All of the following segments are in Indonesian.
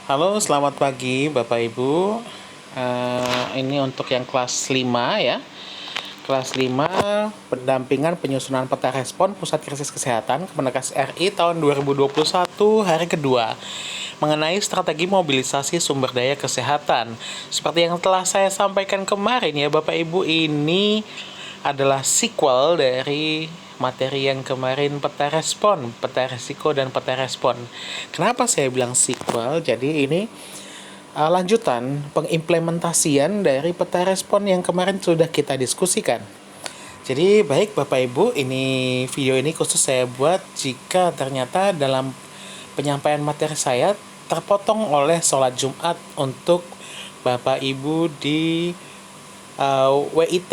Halo, selamat pagi Bapak Ibu. Ini untuk yang kelas 5 ya. Kelas 5 pendampingan penyusunan peta respon Pusat Krisis Kesehatan Kemenkes RI tahun 2021 hari kedua mengenai strategi mobilisasi sumber daya kesehatan. Seperti yang telah saya sampaikan kemarin ya Bapak Ibu, ini adalah sequel dari materi yang kemarin peta respon, peta risiko dan peta respon. Kenapa saya bilang sequel? Jadi ini lanjutan pengimplementasian dari peta respon yang kemarin sudah kita diskusikan. Jadi baik Bapak Ibu, ini video ini khusus saya buat jika ternyata dalam penyampaian materi saya terpotong oleh sholat Jumat untuk Bapak Ibu di WIT,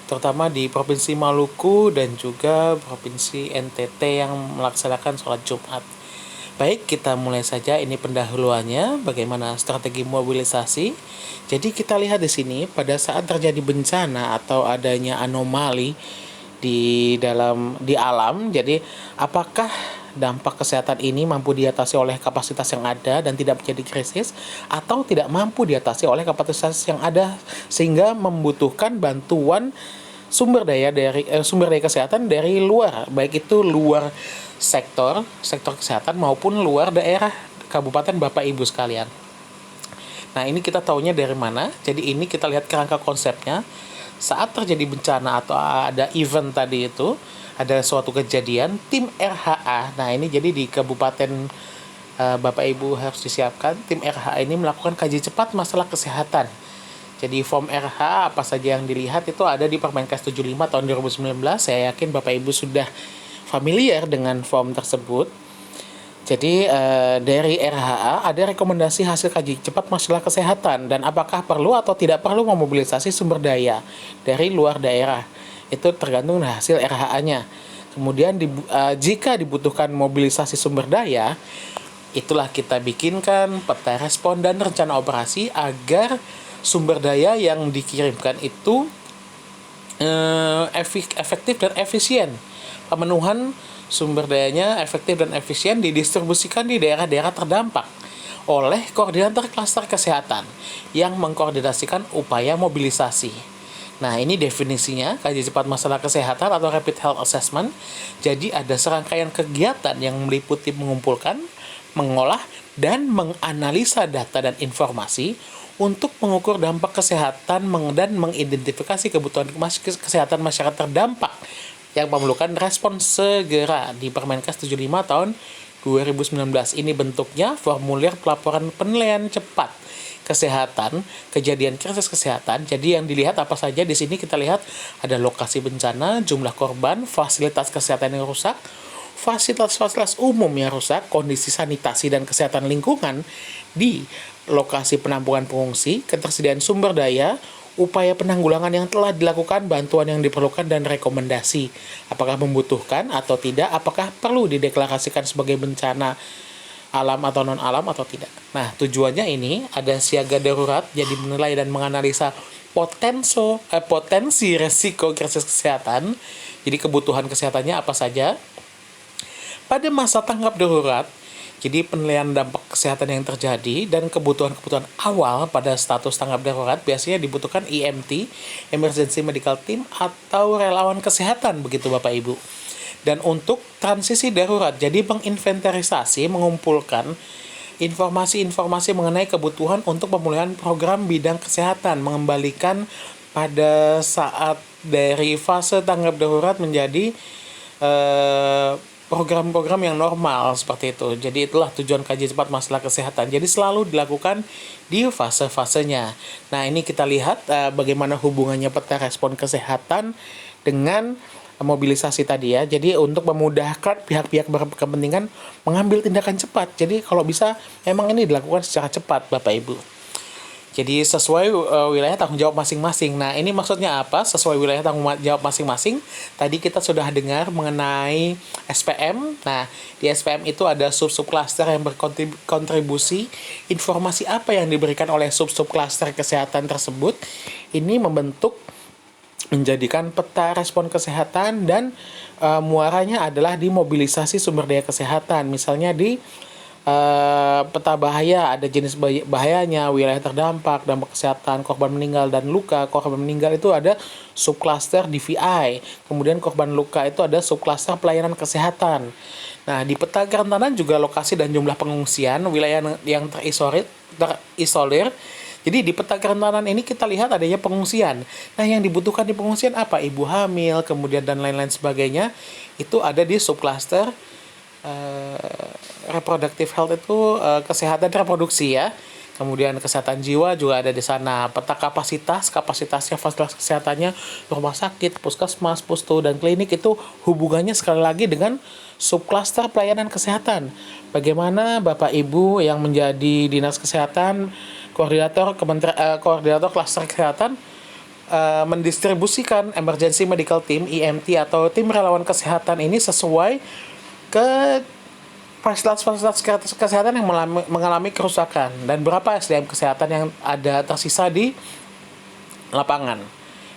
terutama di Provinsi Maluku dan juga Provinsi NTT yang melaksanakan sholat Jumat. Baik, kita mulai saja. Ini pendahuluannya bagaimana strategi mobilisasi. Jadi kita lihat di sini pada saat terjadi bencana atau adanya anomali di alam. Jadi apakah dampak kesehatan ini mampu diatasi oleh kapasitas yang ada dan tidak menjadi krisis, atau tidak mampu diatasi oleh kapasitas yang ada sehingga membutuhkan bantuan sumber daya kesehatan dari luar, baik itu luar sektor kesehatan maupun luar daerah kabupaten Bapak Ibu sekalian. Nah, ini kita taunya dari mana? Jadi ini kita lihat kerangka konsepnya. Saat terjadi bencana atau ada event tadi itu, ada suatu kejadian, tim RHA. Nah, ini jadi di kabupaten Bapak Ibu harus disiapkan. Tim RHA ini melakukan kaji cepat masalah kesehatan. Jadi form RH apa saja yang dilihat itu ada di Permenkes 75 tahun 2019. Saya yakin Bapak Ibu sudah familiar dengan form tersebut. Jadi dari RHA ada rekomendasi hasil kaji cepat masalah kesehatan dan apakah perlu atau tidak perlu memobilisasi sumber daya dari luar daerah. Itu tergantung dari hasil RHA-nya. Kemudian jika dibutuhkan mobilisasi sumber daya, itulah kita bikinkan peta respon dan rencana operasi agar sumber daya yang dikirimkan itu efektif dan efisien. Pemenuhan sumber dayanya efektif dan efisien didistribusikan di daerah-daerah terdampak oleh koordinator klaster kesehatan yang mengkoordinasikan upaya mobilisasi. Nah, ini definisinya kaji cepat masalah kesehatan atau rapid health assessment. Jadi ada serangkaian kegiatan yang meliputi mengumpulkan, mengolah, dan menganalisa data dan informasi untuk mengukur dampak kesehatan dan mengidentifikasi kebutuhan kesehatan masyarakat terdampak yang memerlukan respon segera di Permenkes 75 tahun 2019. Ini bentuknya formulir pelaporan penilaian cepat kesehatan, kejadian krisis kesehatan. Jadi yang dilihat apa saja di sini, kita lihat ada lokasi bencana, jumlah korban, fasilitas kesehatan yang rusak, fasilitas umum yang rusak, kondisi sanitasi dan kesehatan lingkungan di lokasi penampungan pengungsi, ketersediaan sumber daya, upaya penanggulangan yang telah dilakukan, bantuan yang diperlukan, dan rekomendasi. Apakah membutuhkan atau tidak, apakah perlu dideklarasikan sebagai bencana alam atau non-alam atau tidak. Nah, tujuannya ini ada siaga darurat, jadi menilai dan menganalisa potensi resiko krisis kesehatan. Jadi kebutuhan kesehatannya apa saja. Pada masa tanggap darurat, jadi penilaian dampak kesehatan yang terjadi dan kebutuhan-kebutuhan awal pada status tanggap darurat biasanya dibutuhkan EMT, Emergency Medical Team, atau relawan kesehatan, begitu Bapak Ibu. Dan untuk transisi darurat, jadi menginventarisasi, mengumpulkan informasi-informasi mengenai kebutuhan untuk pemulihan program bidang kesehatan, mengembalikan pada saat dari fase tanggap darurat menjadi program-program yang normal seperti itu. Jadi itulah tujuan kaji cepat masalah kesehatan. Jadi selalu dilakukan di fase-fasenya. Nah, ini kita lihat bagaimana hubungannya peta respon kesehatan dengan mobilisasi tadi ya. Jadi untuk memudahkan pihak-pihak berkepentingan mengambil tindakan cepat. Jadi kalau bisa memang ini dilakukan secara cepat Bapak Ibu. Jadi sesuai wilayah tanggung jawab masing-masing. Nah, ini maksudnya apa? Sesuai wilayah tanggung jawab masing-masing. Tadi kita sudah dengar mengenai SPM. Nah, di SPM itu ada sub-sub cluster yang berkontribusi. Informasi apa yang diberikan oleh sub-sub cluster kesehatan tersebut ini membentuk menjadikan peta respon kesehatan dan muaranya adalah di mobilisasi sumber daya kesehatan. Misalnya di peta bahaya, ada jenis bahayanya, wilayah terdampak, dampak kesehatan, korban meninggal dan luka. Korban meninggal itu ada subcluster DVI, kemudian korban luka itu ada subcluster pelayanan kesehatan. Nah, di peta kerentanan juga lokasi dan jumlah pengungsian, wilayah yang terisolir. Jadi di peta kerentanan ini kita lihat adanya pengungsian. Nah, yang dibutuhkan di pengungsian apa? Ibu hamil, kemudian dan lain-lain sebagainya. Itu ada di subcluster reproductive health itu kesehatan reproduksi ya. Kemudian kesehatan jiwa juga ada di sana. Peta kapasitasnya, fasilitas kesehatannya, rumah sakit, puskesmas, pustu, dan klinik itu hubungannya sekali lagi dengan subcluster pelayanan kesehatan. Bagaimana Bapak Ibu yang menjadi dinas kesehatan, koordinator klaster kesehatan mendistribusikan emergency medical team EMT atau tim relawan kesehatan ini sesuai ke fasilitas kesehatan yang mengalami kerusakan dan berapa SDM kesehatan yang ada tersisa di lapangan.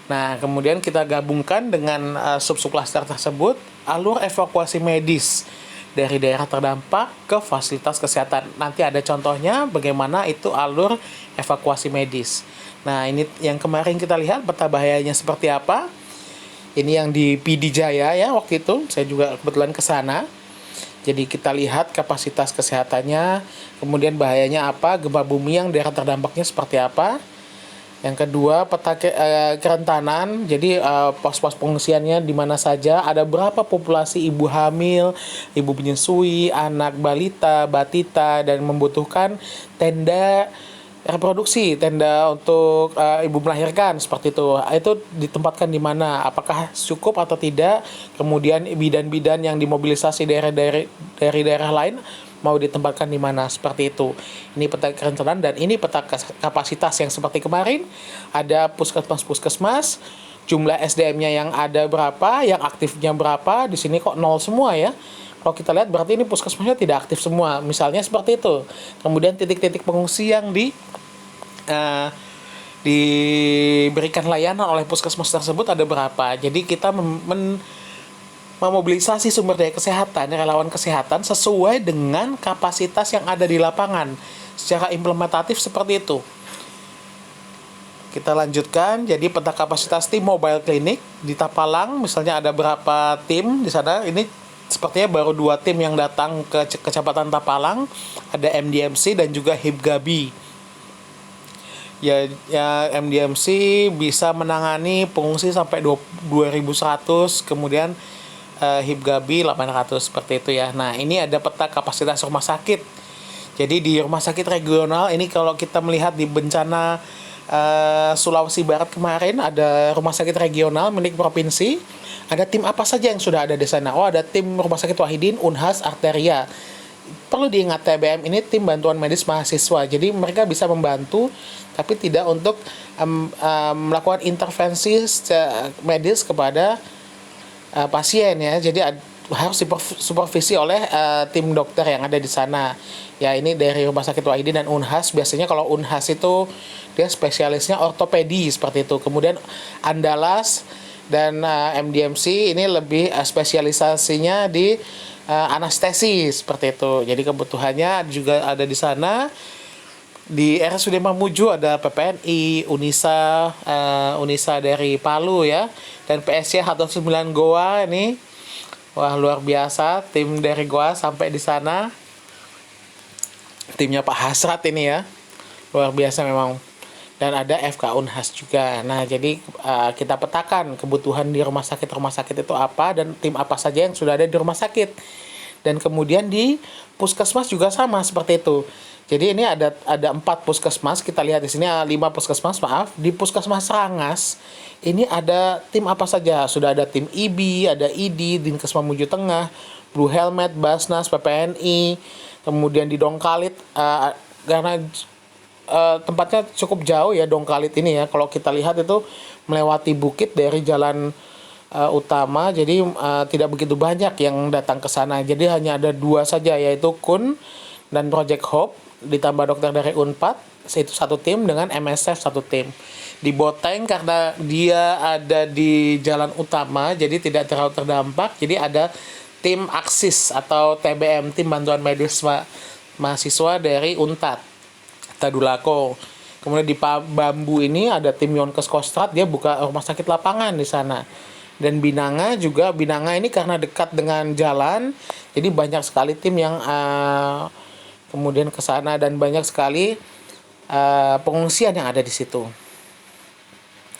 Nah, kemudian kita gabungkan dengan sub-subcluster tersebut alur evakuasi medis dari daerah terdampak ke fasilitas kesehatan. Nanti ada contohnya bagaimana itu alur evakuasi medis. Nah, ini yang kemarin kita lihat peta bahayanya seperti apa. Ini yang di PD Jaya ya waktu itu, saya juga kebetulan ke sana. Jadi kita lihat kapasitas kesehatannya, kemudian bahayanya apa, gempa bumi yang daerah terdampaknya seperti apa. Yang kedua, peta kerentanan, jadi pos-pos pengungsiannya di mana saja, ada berapa populasi ibu hamil, ibu menyusui, anak balita, batita, dan membutuhkan tenda reproduksi, tenda untuk ibu melahirkan seperti itu. Itu ditempatkan di mana? Apakah cukup atau tidak? Kemudian bidan-bidan yang dimobilisasi dari daerah lain mau ditempatkan di mana? Seperti itu. Ini peta kerencanaan dan ini peta kapasitas yang seperti kemarin. Ada puskesmas, jumlah SDM-nya yang ada berapa, yang aktifnya berapa. Di sini kok nol semua ya. Kalau kita lihat berarti ini puskesmasnya tidak aktif semua. Misalnya seperti itu. Kemudian titik-titik pengungsi yang diberikan layanan oleh puskesmas tersebut ada berapa. Jadi kita memobilisasi sumber daya kesehatan, relawan kesehatan sesuai dengan kapasitas yang ada di lapangan. Secara implementatif seperti itu. Kita lanjutkan, jadi peta kapasitas tim mobile clinic di Tapalang, misalnya ada berapa tim di sana. Ini sepertinya baru 2 tim yang datang ke Kecamatan Tapalang, ada MDMC dan juga HIPGABI. Ya MDMC bisa menangani pengungsi sampai 2.100, kemudian HIPGABI 800 seperti itu ya. Nah, ini ada peta kapasitas rumah sakit. Jadi di rumah sakit regional ini kalau kita melihat di bencana Sulawesi Barat kemarin ada rumah sakit regional milik provinsi. Ada tim apa saja yang sudah ada di sana? Oh, ada tim Rumah Sakit Wahidin, Unhas, Arteria. Perlu diingat TBM ini tim bantuan medis mahasiswa. Jadi mereka bisa membantu tapi tidak untuk melakukan intervensi medis kepada pasien ya. Jadi harus supervisi oleh tim dokter yang ada di sana. Ya, ini dari Rumah Sakit Wahidin dan Unhas. Biasanya kalau Unhas itu dia spesialisnya ortopedi seperti itu. Kemudian Andalas dan MDMC ini lebih spesialisasinya di anestesi seperti itu. Jadi kebutuhannya juga ada di sana. Di RSUD Mamuju ada PPNI, Unisa dari Palu ya, dan PSC 19 Goa ini. Wah, luar biasa tim dari Goa sampai di sana. Timnya Pak Hasrat ini ya. Luar biasa memang. Dan ada FK Unhas juga. Nah, jadi kita petakan kebutuhan di rumah sakit itu apa dan tim apa saja yang sudah ada di rumah sakit. Dan kemudian di puskesmas juga sama seperti itu. Jadi ini ada 4 puskesmas, kita lihat di sini 5 puskesmas, maaf. Di puskesmas Rangas ini ada tim apa saja? Sudah ada tim IBI, ada ID, Dinkes Mamuju Tengah, Blue Helmet, Basnas, PPNI. Kemudian di Dongkalit karena tempatnya cukup jauh ya Dongkalit ini ya. Kalau kita lihat itu melewati bukit dari jalan utama, jadi tidak begitu banyak yang datang ke sana. Jadi hanya ada 2 saja, yaitu Kun dan Project Hope, ditambah dokter dari Unpad, itu 1 tim dengan MSF 1 tim. Di Boteng karena dia ada di jalan utama, jadi tidak terlalu terdampak. Jadi ada tim AKSIS atau TBM, tim bantuan medis mahasiswa dari UNTAD, Tadulako. Kemudian di Bambu ini ada tim Yonkes Kostrad, dia buka rumah sakit lapangan di sana. Dan Binanga juga, Binanga ini karena dekat dengan jalan, jadi banyak sekali tim yang kemudian ke sana, dan banyak sekali pengungsian yang ada di situ.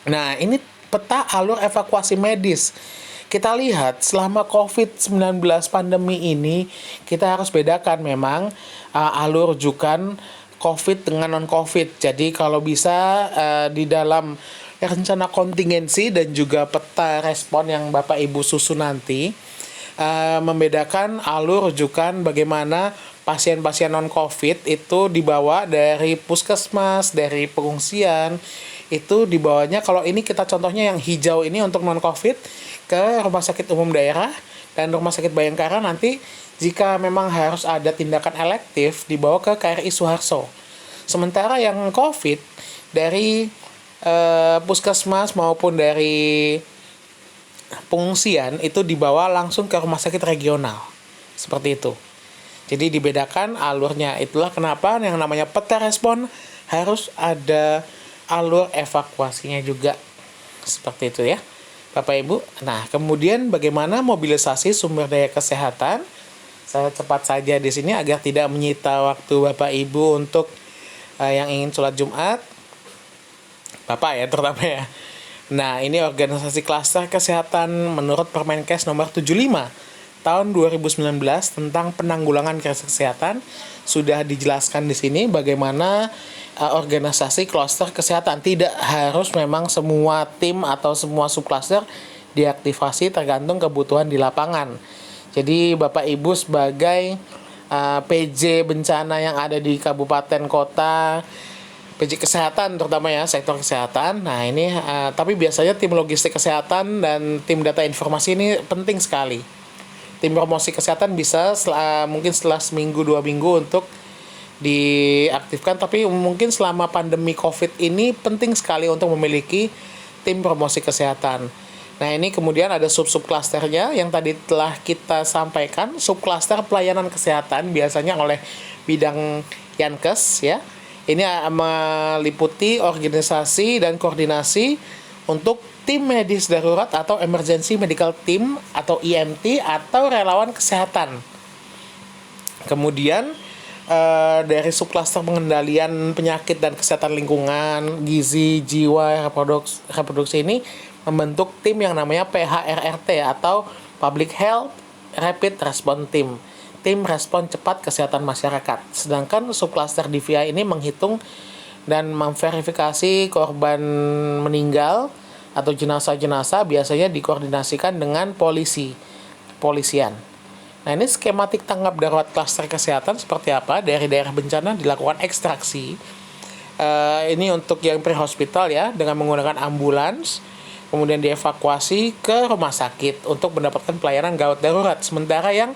Nah, ini peta alur evakuasi medis. Kita lihat selama COVID-19 pandemi ini, kita harus bedakan memang alur rujukan COVID dengan non-COVID. Jadi kalau bisa di dalam rencana kontingensi dan juga peta respon yang Bapak Ibu susun nanti, membedakan alur rujukan bagaimana pasien-pasien non-COVID itu dibawa dari puskesmas, dari pengungsian, itu dibawanya, kalau ini kita contohnya yang hijau ini untuk non-COVID, ke rumah sakit umum daerah dan rumah sakit Bayangkara. Nanti jika memang harus ada tindakan elektif dibawa ke KRI Suharto. Sementara yang COVID dari puskesmas maupun dari pengungsian itu dibawa langsung ke rumah sakit regional. Seperti itu. Jadi dibedakan alurnya. Itulah kenapa yang namanya peta respon harus ada alur evakuasinya juga. Seperti itu ya, Bapak Ibu. Nah, kemudian bagaimana mobilisasi sumber daya kesehatan? Saya cepat saja di sini agar tidak menyita waktu Bapak Ibu untuk yang ingin sholat Jumat. Bapak ya terutama ya. Nah, ini organisasi klaster kesehatan menurut Permenkes nomor 75 tahun 2019 tentang penanggulangan krisis kesehatan. Sudah dijelaskan di sini bagaimana organisasi klaster kesehatan. Tidak harus memang semua tim atau semua subklaster diaktifasi, tergantung kebutuhan di lapangan. Jadi Bapak Ibu sebagai PJ bencana yang ada di kabupaten kota, PJ kesehatan terutama ya, sektor kesehatan. Nah ini tapi biasanya tim logistik kesehatan dan tim data informasi ini penting sekali. Tim promosi kesehatan bisa mungkin setelah seminggu 2 minggu untuk diaktifkan, tapi mungkin selama pandemi COVID ini penting sekali untuk memiliki tim promosi kesehatan. Nah ini kemudian ada sub-subklasternya yang tadi telah kita sampaikan. Subklaster pelayanan kesehatan biasanya oleh bidang Yankes ya. Ini meliputi organisasi dan koordinasi untuk tim medis darurat atau emergency medical team atau EMT atau relawan kesehatan. Kemudian dari subklaster pengendalian penyakit dan kesehatan lingkungan, gizi, jiwa, reproduksi ini membentuk tim yang namanya PHRRT atau Public Health Rapid Response Team. Tim respon cepat kesehatan masyarakat. Sedangkan subklaster DVI ini menghitung dan memverifikasi korban meninggal atau jenazah-jenazah, biasanya dikoordinasikan dengan polisian. Nah ini skematik tanggap darurat klaster kesehatan seperti apa. Dari daerah bencana dilakukan ekstraksi. Ini untuk yang pre-hospital ya, dengan menggunakan ambulans. Kemudian dievakuasi ke rumah sakit untuk mendapatkan pelayanan gawat darurat. Sementara yang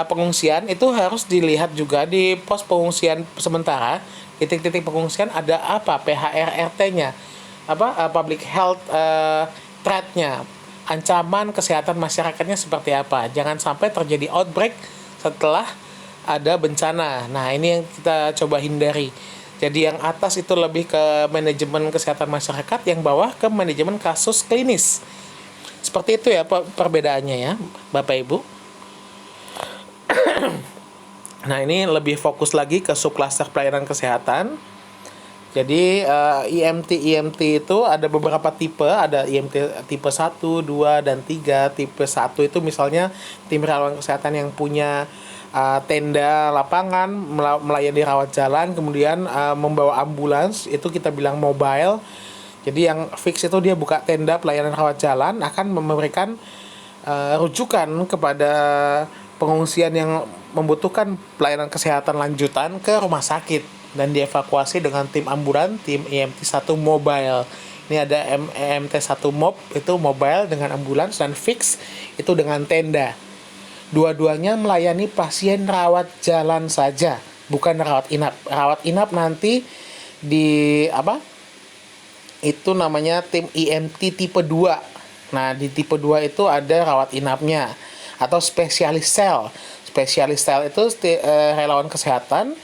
pengungsian itu harus dilihat juga di pos pengungsian sementara. Titik-titik pengungsian ada apa PHRRT-nya, public health threat-nya, ancaman kesehatan masyarakatnya seperti apa. Jangan sampai terjadi outbreak setelah ada bencana. Nah ini yang kita coba hindari. Jadi yang atas itu lebih ke manajemen kesehatan masyarakat, yang bawah ke manajemen kasus klinis. Seperti itu ya perbedaannya ya Bapak Ibu. Nah ini lebih fokus lagi ke subklaster pelayanan kesehatan. Jadi IMT itu ada beberapa tipe, ada IMT tipe 1, 2, dan 3. Tipe 1 itu misalnya tim relawan kesehatan yang punya tenda lapangan, melayani rawat jalan, kemudian membawa ambulans, itu kita bilang mobile. Jadi yang fix itu dia buka tenda pelayanan rawat jalan, akan memberikan rujukan kepada pengungsian yang membutuhkan pelayanan kesehatan lanjutan ke rumah sakit dan dievakuasi dengan tim ambulan, tim EMT 1 mobile. Ini ada EMT 1 mob, itu mobile dengan ambulans, dan fix itu dengan tenda. Dua-duanya melayani pasien rawat jalan saja, bukan rawat inap. Rawat inap nanti di itu namanya tim EMT tipe 2. Nah, di tipe 2 itu ada rawat inapnya. atau spesialis sel. Spesialis sel itu relawan kesehatan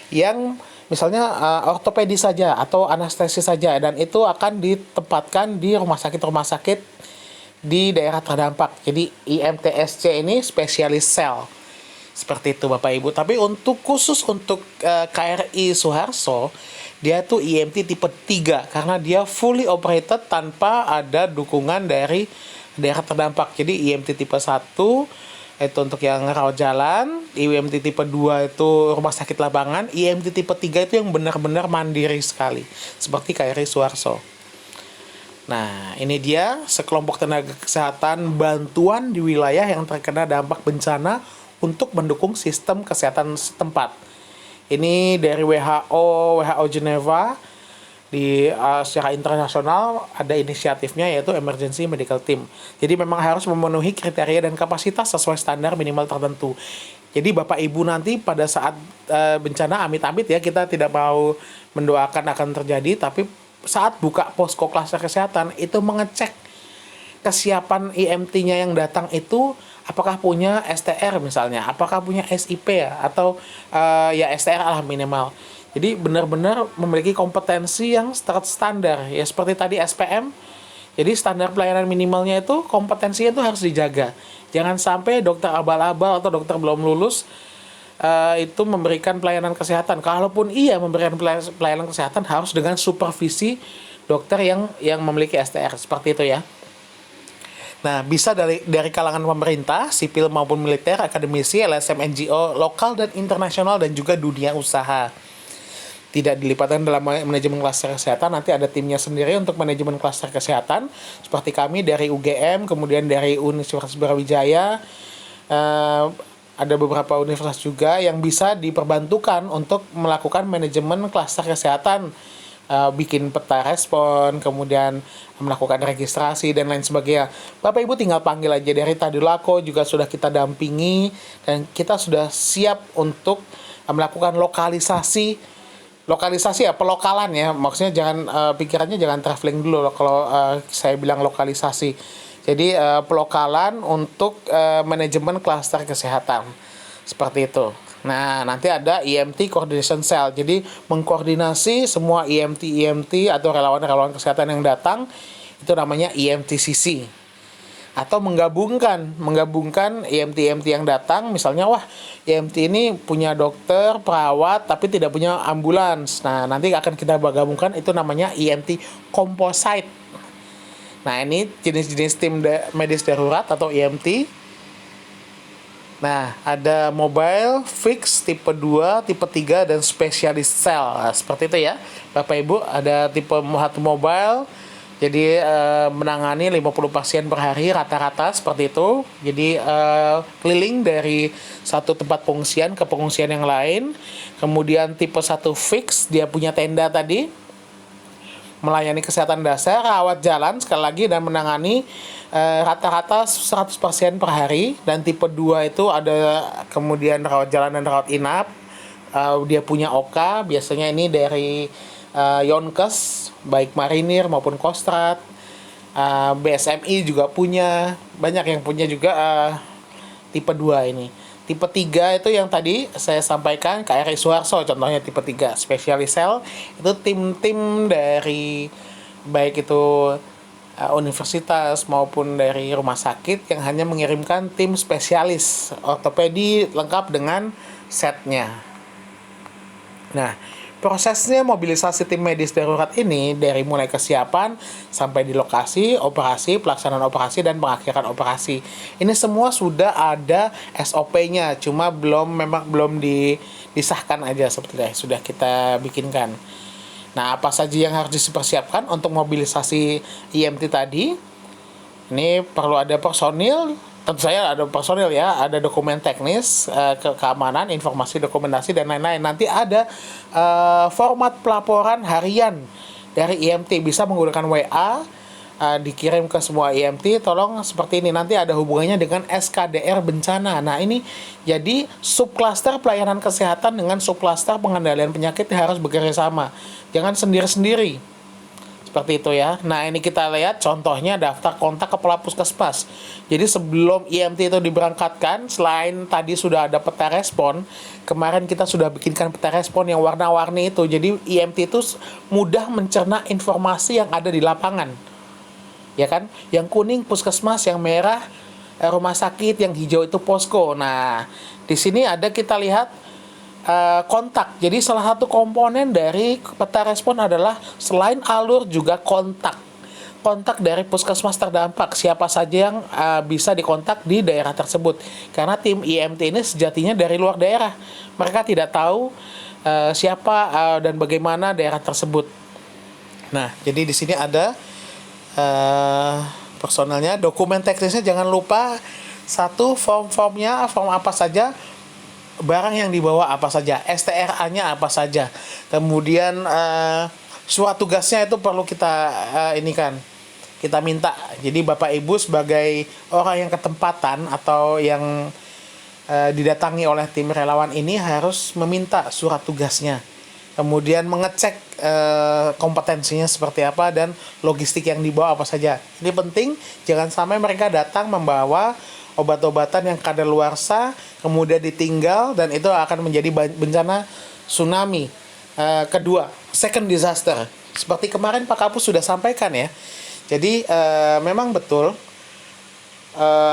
yang misalnya ortopedi saja atau anestesi saja, dan itu akan ditempatkan di rumah sakit di daerah terdampak. Jadi IMTSC ini spesialis sel. Seperti itu Bapak Ibu. Tapi khusus untuk KRI Suharto, dia tuh IMT tipe 3 karena dia fully operated tanpa ada dukungan dari daerah terdampak. Jadi IMT tipe 1 itu untuk yang rawat jalan, IMT tipe 2 itu rumah sakit lapangan, IMT tipe 3 itu yang benar-benar mandiri sekali, seperti KRI Suharto. Nah, ini dia sekelompok tenaga kesehatan bantuan di wilayah yang terkena dampak bencana untuk mendukung sistem kesehatan setempat. Ini dari WHO Geneva. Secara internasional ada inisiatifnya, yaitu Emergency Medical Team. Jadi memang harus memenuhi kriteria dan kapasitas sesuai standar minimal tertentu. Jadi Bapak Ibu nanti pada saat bencana, amit-amit ya, kita tidak mau mendoakan akan terjadi, tapi saat buka posko klaster kesehatan itu mengecek kesiapan IMT-nya yang datang itu apakah punya STR misalnya, apakah punya SIP ya, atau ya STR lah minimal. Jadi benar-benar memiliki kompetensi yang standar ya, seperti tadi SPM. Jadi standar pelayanan minimalnya itu kompetensinya itu harus dijaga. Jangan sampai dokter abal-abal atau dokter belum lulus itu memberikan pelayanan kesehatan. Kalaupun iya memberikan pelayanan kesehatan, harus dengan supervisi dokter yang memiliki STR, seperti itu ya. Nah, bisa dari kalangan pemerintah, sipil maupun militer, akademisi, LSM, NGO, lokal dan internasional, dan juga dunia usaha. Tidak dilipatkan dalam manajemen klaster kesehatan, nanti ada timnya sendiri untuk manajemen klaster kesehatan, seperti kami dari UGM, kemudian dari Universitas Brawijaya, ada beberapa universitas juga yang bisa diperbantukan untuk melakukan manajemen klaster kesehatan, bikin peta respon, kemudian melakukan registrasi dan lain sebagainya. Bapak Ibu tinggal panggil aja. Dari Tadulako juga sudah kita dampingi, dan kita sudah siap untuk melakukan lokalisasi ya, pelokalan ya, maksudnya jangan pikirannya jangan traveling dulu kalau saya bilang lokalisasi. Jadi pelokalan untuk manajemen klaster kesehatan, seperti itu. Nah, nanti ada IMT Coordination Cell, jadi mengkoordinasi semua IMT atau relawan-relawan kesehatan yang datang, itu namanya IMTCC. Atau menggabungkan IMT yang datang, misalnya IMT ini punya dokter, perawat, tapi tidak punya ambulans. Nah, nanti akan kita gabungkan, itu namanya IMT Composite. Nah, ini jenis-jenis tim medis darurat atau IMT. Nah, ada mobile, fix, tipe 2, tipe 3, dan spesialis sel. Nah, seperti itu ya, Bapak Ibu. Ada tipe 1 mobile, jadi menangani 50 pasien per hari rata-rata, seperti itu. Jadi keliling dari satu tempat pengungsian ke pengungsian yang lain. Kemudian tipe 1 fix, dia punya tenda tadi, melayani kesehatan dasar, rawat jalan sekali lagi, dan menangani rata-rata 100 pasien per hari. Dan tipe 2 itu ada kemudian rawat jalan dan rawat inap. Dia punya OK, biasanya ini dari Yonkes, baik marinir maupun Kostrad. BSMI juga punya, banyak yang punya juga tipe 2 ini. Tipe 3 itu yang tadi saya sampaikan, KRI Suharto contohnya tipe 3, spesialis sel. Itu tim-tim dari baik itu universitas maupun dari rumah sakit yang hanya mengirimkan tim spesialis ortopedi lengkap dengan setnya. Nah, prosesnya mobilisasi tim medis darurat ini dari mulai kesiapan sampai di lokasi, operasi, pelaksanaan operasi, dan pengakhiran operasi. Ini semua sudah ada SOP-nya, cuma belum disahkan aja sebetulnya, sudah kita bikinkan. Nah, apa saja yang harus dipersiapkan untuk mobilisasi IMT tadi? Ini perlu ada personil, tentu saja ada personil ya, ada dokumen teknis, keamanan, informasi, dokumentasi, dan lain-lain. Nanti ada format pelaporan harian dari IMT, bisa menggunakan WA, dikirim ke semua IMT, tolong seperti ini. Nanti ada hubungannya dengan SKDR bencana. Nah, ini jadi subklaster pelayanan kesehatan dengan subklaster pengendalian penyakit harus bekerja sama. Jangan sendiri-sendiri. Seperti itu ya. Nah, ini kita lihat contohnya daftar kontak kepala puskesmas. Jadi sebelum IMT itu diberangkatkan, selain tadi sudah ada peta respon, kemarin kita sudah bikinkan peta respon yang warna-warni itu. Jadi IMT itu mudah mencerna informasi yang ada di lapangan. Ya kan? Yang kuning puskesmas, yang merah rumah sakit, yang hijau itu posko. Nah, di sini ada kita lihat kontak. Jadi salah satu komponen dari peta respon adalah selain alur juga kontak. Kontak dari puskesmas terdampak, siapa saja yang bisa dikontak di daerah tersebut. Karena tim IMT ini sejatinya dari luar daerah. Mereka tidak tahu siapa dan bagaimana daerah tersebut. Nah, jadi di sini ada personelnya, dokumen teknisnya jangan lupa. Satu, form-formnya, form apa saja, barang yang dibawa apa saja, STRA-nya apa saja, kemudian surat tugasnya itu perlu kita kita minta. Jadi Bapak Ibu sebagai orang yang ketempatan atau yang didatangi oleh tim relawan ini harus meminta surat tugasnya, kemudian mengecek kompetensinya seperti apa dan logistik yang dibawa apa saja. Ini penting, jangan sampai mereka datang membawa obat-obatan yang kadaluarsa kemudian ditinggal dan itu akan menjadi bencana tsunami. Kedua, second disaster. Seperti kemarin Pak Kapus sudah sampaikan ya. Jadi memang betul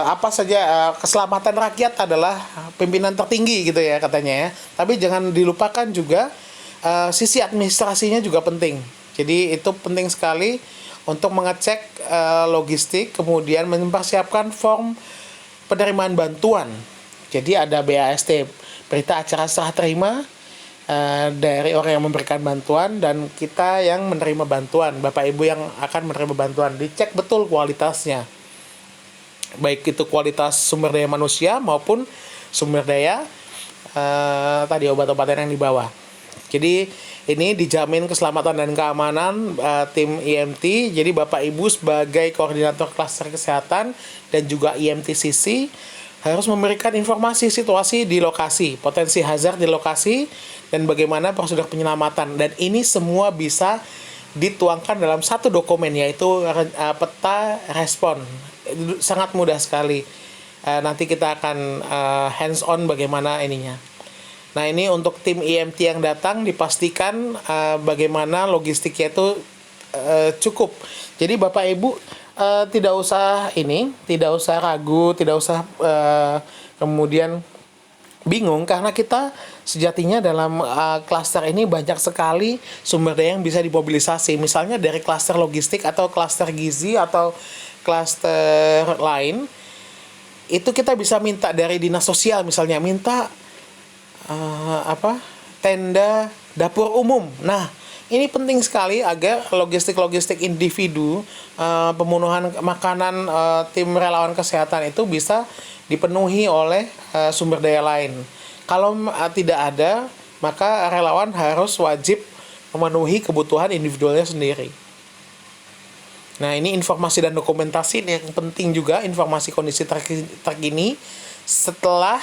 apa saja keselamatan rakyat adalah pimpinan tertinggi gitu ya katanya ya. Tapi jangan dilupakan juga sisi administrasinya juga penting. Jadi itu penting sekali untuk mengecek logistik, kemudian mempersiapkan form penerimaan bantuan. Jadi ada BAST, berita acara serah terima dari orang yang memberikan bantuan dan kita yang menerima bantuan, Bapak Ibu yang akan menerima bantuan. Dicek betul kualitasnya, baik itu kualitas sumber daya manusia maupun sumber daya tadi obat-obatan yang dibawa. Jadi ini dijamin keselamatan dan keamanan tim IMT. Jadi Bapak Ibu sebagai koordinator klaster kesehatan dan juga IMT-CC harus memberikan informasi situasi di lokasi, potensi hazard di lokasi, dan bagaimana prosedur penyelamatan. Dan ini semua bisa dituangkan dalam satu dokumen, yaitu peta respon. Sangat mudah sekali. Nanti kita akan hands on bagaimana ininya. Nah, ini untuk tim IMT yang datang dipastikan bagaimana logistiknya itu cukup. Jadi Bapak Ibu tidak usah ragu, tidak usah kemudian bingung, karena kita sejatinya dalam klaster ini banyak sekali sumber daya yang bisa dimobilisasi. Misalnya dari klaster logistik atau klaster gizi atau klaster lain, itu kita bisa minta dari dinas sosial, misalnya minta tenda dapur umum. Nah, ini penting sekali agar logistik individu pemenuhan makanan tim relawan kesehatan itu bisa dipenuhi oleh sumber daya lain. Kalau tidak ada, maka relawan harus wajib memenuhi kebutuhan individualnya sendiri. Nah, ini informasi dan dokumentasi yang penting juga, informasi kondisi terkini setelah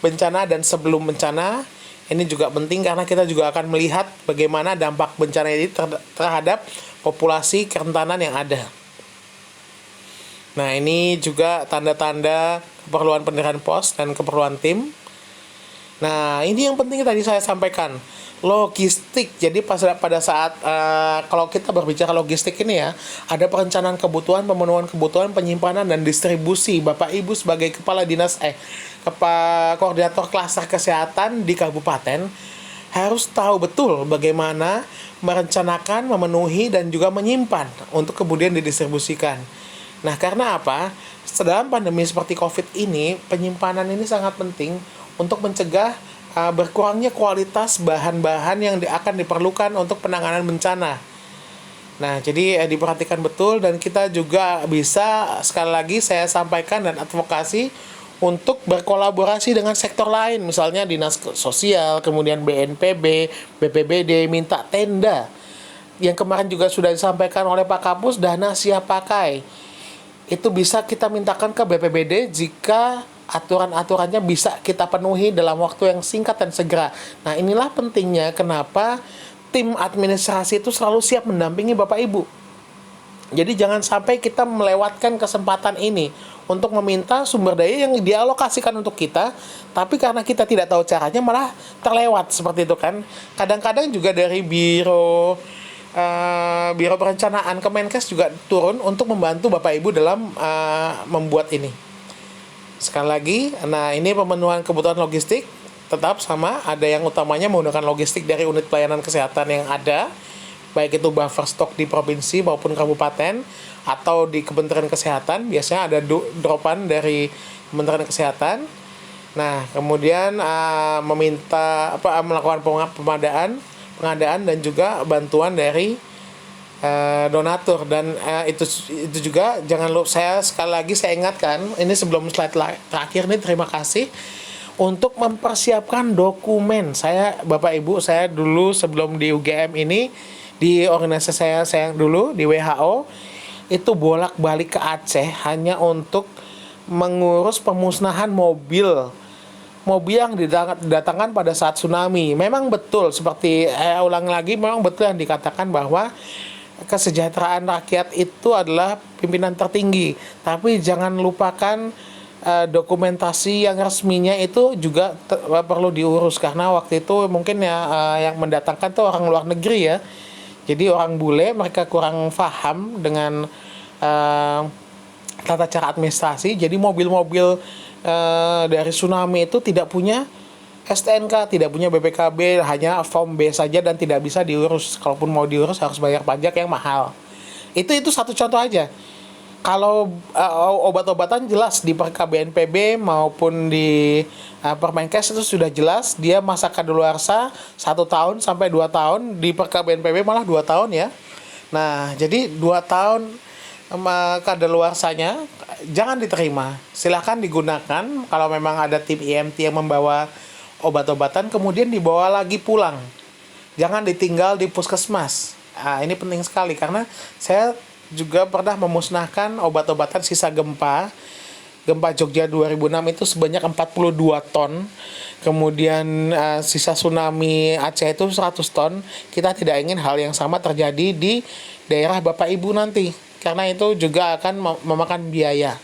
bencana dan sebelum bencana. Ini juga penting karena kita juga akan melihat bagaimana dampak bencana ini terhadap populasi kerentanan yang ada. Nah, ini juga tanda-tanda keperluan pendirian pos dan keperluan tim. Nah, ini yang penting tadi saya sampaikan, logistik. Jadi pada saat kalau kita berbicara logistik ini ya, ada perencanaan kebutuhan, pemenuhan kebutuhan, penyimpanan dan distribusi. Bapak Ibu sebagai kepala dinas koordinator klaster kesehatan di kabupaten harus tahu betul bagaimana merencanakan, memenuhi dan juga menyimpan untuk kemudian didistribusikan. Nah, karena apa? Dalam pandemi seperti Covid ini, penyimpanan ini sangat penting untuk mencegah berkurangnya kualitas bahan-bahan yang akan diperlukan untuk penanganan bencana. Nah, jadi diperhatikan betul, dan kita juga bisa, sekali lagi saya sampaikan dan advokasi untuk berkolaborasi dengan sektor lain, misalnya dinas sosial, kemudian BNPB, BPBD, minta tenda. Yang kemarin juga sudah disampaikan oleh Pak Kapus, dana siap pakai. Itu bisa kita mintakan ke BPBD jika aturan-aturannya bisa kita penuhi dalam waktu yang singkat dan segera. Nah, inilah pentingnya kenapa tim administrasi itu selalu siap mendampingi Bapak Ibu. Jadi jangan sampai kita melewatkan kesempatan ini untuk meminta sumber daya yang dialokasikan untuk kita, tapi karena kita tidak tahu caranya malah terlewat seperti itu kan. Kadang-kadang juga dari Biro Perencanaan Kemenkes juga turun untuk membantu Bapak Ibu dalam membuat ini. Sekali lagi, nah ini pemenuhan kebutuhan logistik tetap sama, ada yang utamanya menggunakan logistik dari unit pelayanan kesehatan yang ada, baik itu buffer stok di provinsi maupun kabupaten atau di Kementerian Kesehatan. Biasanya ada dropan dari Kementerian Kesehatan. Nah, kemudian melakukan pengadaan dan juga bantuan dari donatur. Dan itu juga jangan lupa, saya sekali lagi saya ingatkan, ini sebelum slide terakhir nih, terima kasih untuk mempersiapkan dokumen. Bapak Ibu, saya dulu sebelum di UGM ini, di organisasi saya yang dulu di WHO, itu bolak-balik ke Aceh hanya untuk mengurus pemusnahan mobil yang didatangkan pada saat tsunami. Memang betul, seperti ulang lagi, memang betul yang dikatakan bahwa kesejahteraan rakyat itu adalah pimpinan tertinggi. Tapi jangan lupakan dokumentasi yang resminya itu juga perlu diurus, karena waktu itu mungkin yang mendatangkan tuh orang luar negeri ya. Jadi orang bule, mereka kurang paham dengan tata cara administrasi. Jadi mobil-mobil dari tsunami itu tidak punya STNK, tidak punya BPKB, hanya form B saja dan tidak bisa diurus. Kalaupun mau diurus harus bayar pajak yang mahal. Itu satu contoh aja. Kalau obat-obatan jelas di BNPB maupun di Permenkes itu sudah jelas, dia masa kadaluarsa 1 tahun sampai 2 tahun, di BNPB malah 2 tahun ya. Nah, jadi 2 tahun kadaluarsanya jangan diterima. Silahkan digunakan kalau memang ada tim IMT yang membawa obat-obatan, kemudian dibawa lagi pulang. Jangan ditinggal di puskesmas. Ini penting sekali, karena saya juga pernah memusnahkan obat-obatan sisa gempa Jogja 2006 itu sebanyak 42 ton. Kemudian sisa tsunami Aceh itu 100 ton. Kita tidak ingin hal yang sama terjadi di daerah Bapak Ibu nanti, karena itu juga akan memakan biaya.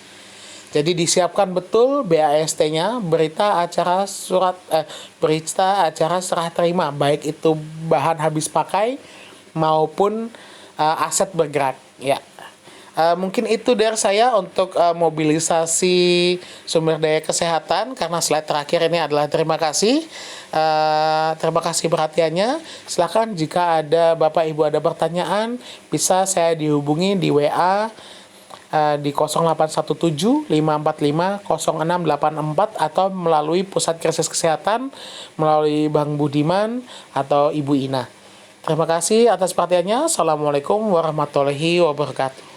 Jadi disiapkan betul BAST-nya, berita acara serah terima, baik itu bahan habis pakai maupun aset bergerak ya. Mungkin itu dari saya untuk mobilisasi sumber daya kesehatan, karena slide terakhir ini adalah terima kasih. Terima kasih perhatiannya. Silakan jika ada Bapak Ibu ada pertanyaan, bisa saya dihubungi di WA di 0817 545 0684 atau melalui Pusat Krisis Kesehatan melalui Bang Budiman atau Ibu Ina. Terima kasih atas perhatiannya. Assalamualaikum warahmatullahi wabarakatuh.